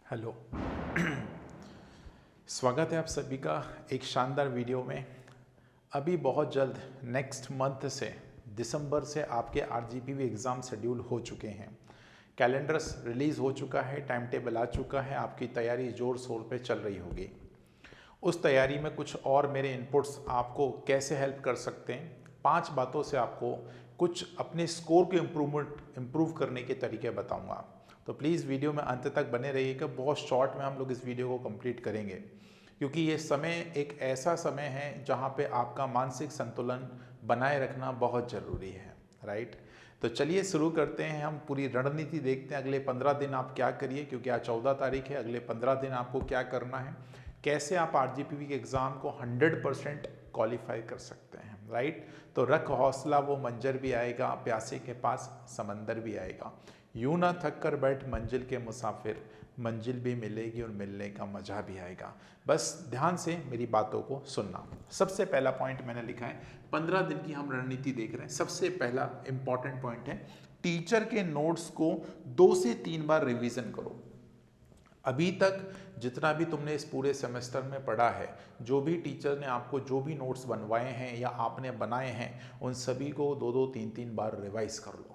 Hello. स्वागत है आप सभी का एक शानदार वीडियो में। अभी बहुत जल्द नेक्स्ट मंथ से दिसंबर से आपके आरजीपीवी एग्ज़ाम शेड्यूल हो चुके हैं। कैलेंडर्स रिलीज़ हो चुका है, टाइम टेबल आ चुका है, आपकी तैयारी ज़ोर शोर पे चल रही होगी। उस तैयारी में कुछ और मेरे इनपुट्स आपको कैसे हेल्प कर सकते हैं, 5 बातों से आपको कुछ अपने स्कोर को इम्प्रूव करने के तरीके बताऊंगा। तो प्लीज़ वीडियो में अंत तक बने रहिएगा। बहुत शॉर्ट में हम लोग इस वीडियो को कंप्लीट करेंगे, क्योंकि ये समय एक ऐसा समय है जहाँ पे आपका मानसिक संतुलन बनाए रखना बहुत ज़रूरी है, राइट। तो चलिए शुरू करते हैं। हम पूरी रणनीति देखते हैं, अगले 15 दिन आप क्या करिए, क्योंकि आज 14 तारीख है। अगले 15 दिन आपको क्या करना है, कैसे आप आरजीपीवी के एग्ज़ाम को 100% क्वालिफाई कर सकते हैं, राइट। तो रख हौसला, वो मंजर भी आएगा, प्यासे के पास समंदर भी आएगा। यूं ना थक कर बैठ मंजिल के मुसाफिर, मंजिल भी मिलेगी और मिलने का मजा भी आएगा। बस ध्यान से मेरी बातों को सुनना। सबसे पहला पॉइंट मैंने लिखा है, 15 दिन की हम रणनीति देख रहे हैं। सबसे पहला इंपॉर्टेंट पॉइंट है, टीचर के नोट्स को 2 से 3 बार रिवीजन करो। अभी तक जितना भी तुमने इस पूरे सेमेस्टर में पढ़ा है, जो भी टीचर ने आपको जो भी नोट्स बनवाए हैं या आपने बनाए हैं, उन सभी को 2-2, 3-3 बार रिवाइज कर लो।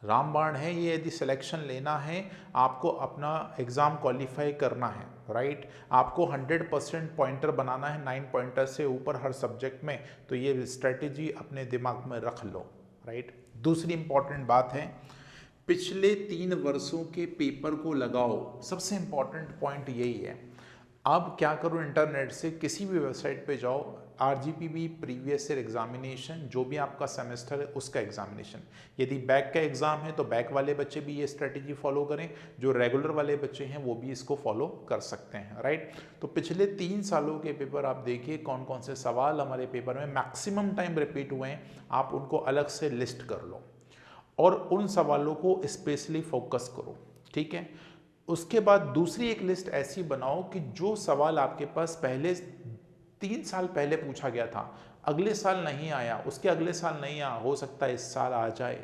रामबाण है ये। यदि सिलेक्शन लेना है, आपको अपना एग्ज़ाम क्वालिफाई करना है, राइट। आपको 100% पॉइंटर बनाना है, 9 पॉइंटर से ऊपर हर सब्जेक्ट में। तो ये स्ट्रेटेजी अपने दिमाग में रख लो, राइट। दूसरी इंपॉर्टेंट बात है, पिछले 3 वर्षों के पेपर को लगाओ। सबसे इंपॉर्टेंट पॉइंट यही है। अब क्या करो, इंटरनेट से किसी भी वेबसाइट पे जाओ, आरजीपीवी प्रीवियस ईयर एग्जामिनेशन, जो भी आपका सेमेस्टर है उसका एग्जामिनेशन। यदि बैक का एग्जाम है तो बैक वाले बच्चे भी ये स्ट्रेटेजी फॉलो करें, जो रेगुलर वाले बच्चे हैं वो भी इसको फॉलो कर सकते हैं, राइट। तो पिछले 3 सालों के पेपर आप देखिए, कौन कौन से सवाल हमारे पेपर में मैक्सिमम टाइम रिपीट हुए हैं, आप उनको अलग से लिस्ट कर लो और उन सवालों को स्पेशली फोकस करो, ठीक है। उसके बाद दूसरी एक लिस्ट ऐसी बनाओ कि जो सवाल आपके पास पहले 3 साल पहले पूछा गया था, अगले साल नहीं आया, उसके अगले साल नहीं आया, हो सकता है इस साल आ जाए।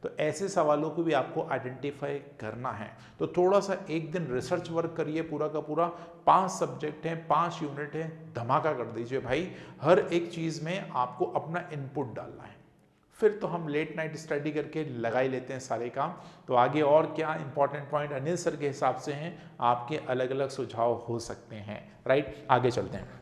तो ऐसे सवालों को भी आपको आइडेंटिफाई करना है। तो थोड़ा सा एक दिन रिसर्च वर्क करिए, पूरा का पूरा 5 सब्जेक्ट हैं, 5 यूनिट है, धमाका कर दीजिए भाई। हर एक चीज़ में आपको अपना इनपुट डालना है। फिर तो हम लेट नाइट स्टडी करके लगा ही लेते हैं सारे काम। तो आगे और क्या इंपॉर्टेंट पॉइंट अनिल सर के हिसाब से हैं, आपके अलग अलग सुझाव हो सकते हैं, राइट। आगे चलते हैं।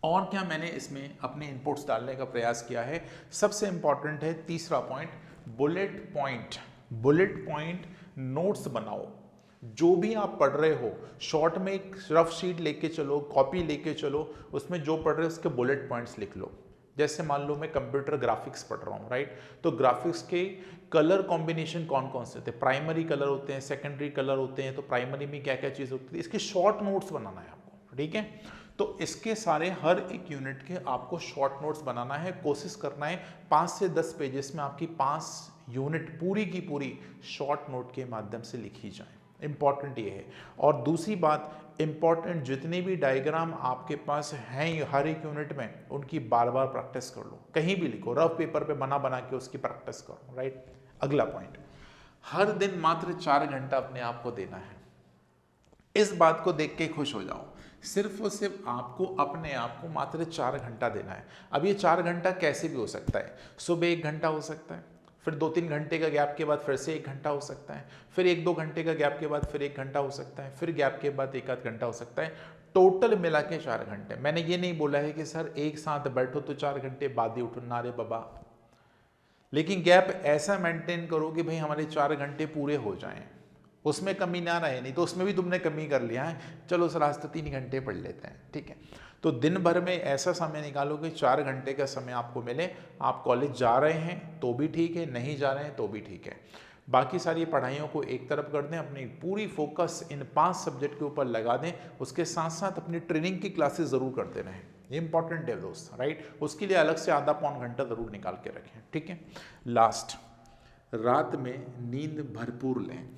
और क्या मैंने इसमें अपने इनपुट्स डालने का प्रयास किया है। सबसे इंपॉर्टेंट है तीसरा point, bullet point. Bullet point notes बनाओ। जो भी आप पढ़ रहे हो, शॉर्ट में एक रफ शीट लेके चलो, कॉपी लेके चलो, उसमें जो पढ़ रहे हो उसके बुलेट पॉइंट्स लिख लो। जैसे मान लो मैं कंप्यूटर ग्राफिक्स पढ़ रहा हूँ, राइट। तो ग्राफिक्स के कलर कॉम्बिनेशन कौन कौन से होते हैं, प्राइमरी कलर होते हैं, सेकेंडरी कलर होते हैं। तो प्राइमरी में क्या क्या चीज़ होती है, इसके शॉर्ट नोट्स बनाना है आपको, ठीक है। तो इसके सारे हर एक यूनिट के आपको शॉर्ट नोट्स बनाना है। कोशिश करना है 5 से 10 पेजेस में आपकी 5 यूनिट पूरी की पूरी शॉर्ट नोट के माध्यम से लिखी जाए। इंपॉर्टेंट ये है। और दूसरी बात, इंपॉर्टेंट जितने भी डायग्राम आपके पास हैं हर एक यूनिट में, उनकी बार बार प्रैक्टिस कर लो। कहीं भी लिखो, रफ पेपर पे बना बना के उसकी प्रैक्टिस करो, राइट। अगला पॉइंट, हर दिन मात्र 4 घंटा अपने आप को देना है। इस बात को देख के खुश हो जाओ। सिर्फ और सिर्फ आपको अपने आप को मात्र 4 घंटा देना है। अब ये 4 घंटा कैसे भी हो सकता है। सुबह 1 घंटा हो सकता है, फिर 2-3 घंटे का गैप के बाद फिर से 1 घंटा हो सकता है, फिर 1-2 घंटे का गैप के बाद फिर 1 घंटा हो सकता है, फिर गैप के बाद 1-आध घंटा हो सकता है। टोटल मिला के 4 घंटे। मैंने ये नहीं बोला है कि सर एक साथ बैठो तो 4 घंटे बाद ही उठो, ना रे बाबा। लेकिन गैप ऐसा मेंटेन करो कि भाई हमारे 4 घंटे पूरे हो जाएं, उसमें कमी ना रहे। नहीं तो उसमें भी तुमने कमी कर लिया है, चलो सर आज तो 3 घंटे पढ़ लेते हैं, ठीक है। तो दिन भर में ऐसा समय निकालो कि 4 घंटे का समय आपको मिले। आप कॉलेज जा रहे हैं तो भी ठीक है, नहीं जा रहे हैं तो भी ठीक है। बाकी सारी पढ़ाइयों को एक तरफ कर दें, अपनी पूरी फोकस इन 5 सब्जेक्ट के ऊपर लगा दें। उसके साथ साथ अपनी ट्रेनिंग की क्लासेस ज़रूर करते रहें, ये इंपॉर्टेंट है दोस्त, राइट। उसके लिए अलग से आधा पौन घंटा ज़रूर निकाल के रखें, ठीक है। लास्ट, रात में नींद भरपूर लें।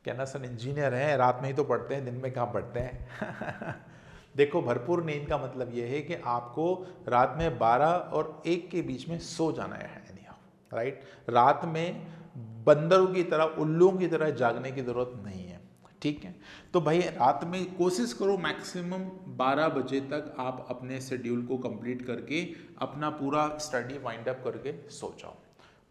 कहना सर इंजीनियर हैं, रात में ही तो पढ़ते हैं, दिन में कहाँ पढ़ते हैं। देखो, भरपूर नींद का मतलब यह है कि आपको रात में 12 और 1 के बीच में सो जाना है, राइट। रात में बंदरों की तरह, उल्लुओं की तरह जागने की जरूरत नहीं है, ठीक है। तो भाई रात में कोशिश करो मैक्सिमम 12 बजे तक आप अपने शेड्यूल को कंप्लीट करके अपना पूरा स्टडी वाइंड अप करके सो जाओ।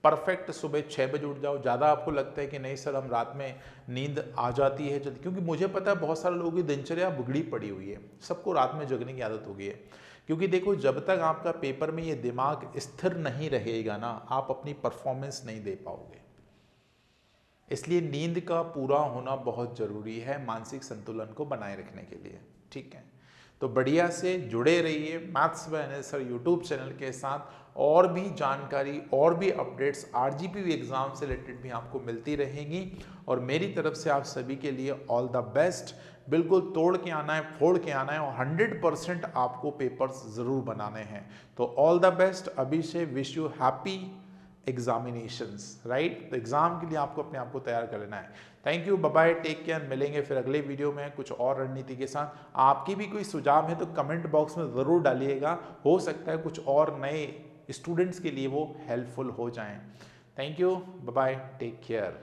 परफेक्ट सुबह 6 बजे उठ जाओ। ज़्यादा आपको लगता है कि नहीं सर हम रात में नींद आ जाती है जल्दी, क्योंकि मुझे पता है बहुत सारे लोगों की दिनचर्या बिगड़ी पड़ी हुई है, सबको रात में जगने की आदत हो गई है। क्योंकि देखो जब तक आपका पेपर में ये दिमाग स्थिर नहीं रहेगा ना, आप अपनी परफॉर्मेंस नहीं दे पाओगे। इसलिए नींद का पूरा होना बहुत जरूरी है मानसिक संतुलन को बनाए रखने के लिए, ठीक है। तो बढ़िया से जुड़े रहिए maths by Anil sir YouTube channel के साथ। और भी जानकारी और भी अपडेट्स आरजीपी एग्जाम से रिलेटेड भी आपको मिलती रहेंगी। और मेरी तरफ से आप सभी के लिए ऑल द बेस्ट। बिल्कुल तोड़ के आना है, फोड़ के आना है और 100% आपको पेपर्स जरूर बनाने हैं। तो ऑल द बेस्ट अभी से, wish you happy examinations, right. तो एग्जाम के लिए आपको अपने आप को तैयार कर लेना है। Thank you, bye bye, take care. मिलेंगे फिर अगले वीडियो में कुछ और रणनीति के साथ। आपकी भी कोई सुझाव है तो कमेंट बॉक्स में ज़रूर डालिएगा, हो सकता है कुछ और नए स्टूडेंट्स के लिए वो हेल्पफुल हो जाएं। Thank you, bye bye, take care.